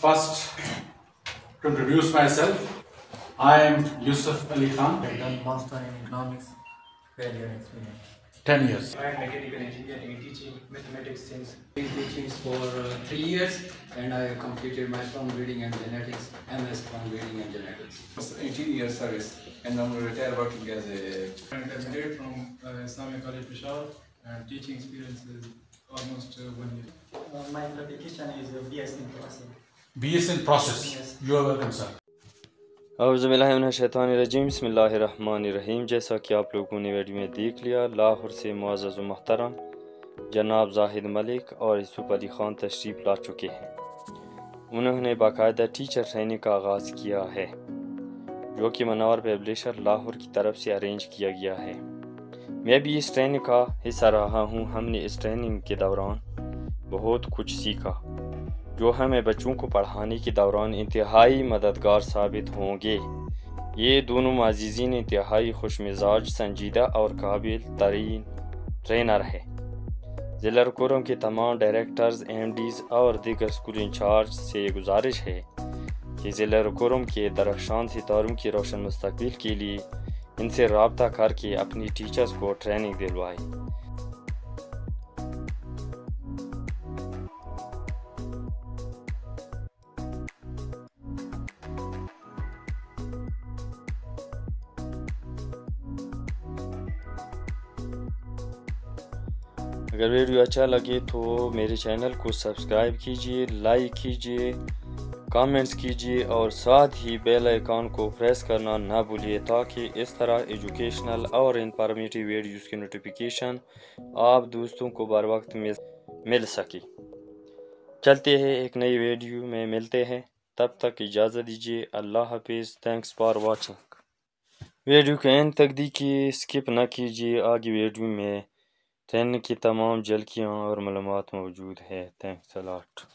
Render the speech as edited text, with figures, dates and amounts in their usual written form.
First, to introduce myself, I am Yusuf Ali Khan. I done master in economics, failure experience. 10 years. I am mechanical engineer in teaching mathematics since been teaching for 3 years, and I have completed my from reading and genetics, MS from reading and genetics. 18 years service, and I'm retired working as a intermediate from Islamic College Peshawar, and teaching experience is almost 1 year. My qualification is BS in process. BS in process. Yes. You are welcome, sir. औज़ुबिल्लाहिमिनश्शैतानिर्रजीम बिस्मिल्लाहिर्रहमानिर्रहीम। जैसा कि आप लोगों ने video में देख लिया, लाहौर से मुअज़्ज़ज़ व मुहतरम जनाब जाहिद मलिक और यूसुफ अली ख़ान तशरीफ़ ला चुके हैं। उन्होंने बाकायदा टीचर ट्रेनिंग का आगाज़ किया है, जो कि मनवर पब्लिशर लाहौर की तरफ से अरेंज किया गया है। मैं भी इस ट्रेनिंग का हिस्सा रहा हूँ। हमने इस ट्रेनिंग के दौरान बहुत कुछ सीखा, जो हमें बच्चों को पढ़ाने के दौरान इंतहाई मददगार साबित होंगे। ये दोनों माज़ीज़ीन इंतहाई खुशमिजाज, संजीदा और काबिल तरीन ट्रेनर है। ज़िला कुरम के तमाम डायरेक्टर्स, MDs और दीगर स्कूल इंचार्ज से गुजारिश है कि ज़िला कुरम के दरख्शान सितारों की रोशन मुस्तकबिल के लिए इनसे रब्ता करके अपनी टीचर्स को ट्रेनिंग दिलवाएं। अगर वीडियो अच्छा लगे तो मेरे चैनल को सब्सक्राइब कीजिए, लाइक कीजिए, कमेंट्स कीजिए और साथ ही बेल आइकन को प्रेस करना ना भूलिए, ताकि इस तरह एजुकेशनल और इंफॉर्मेटिव वीडियोज़ की नोटिफिकेशन आप दोस्तों को बर वक्त मिल सके। चलते हैं, एक नई वीडियो में मिलते हैं। तब तक इजाज़त दीजिए। अल्लाह हाफिज़। Thanks for watching. वीडियो के एंड तक देखिए, स्किप ना कीजिए। आगे वीडियो में ट्रेनिंग की तमाम झलकियाँ और मालूमात मौजूद है। Thanks a lot.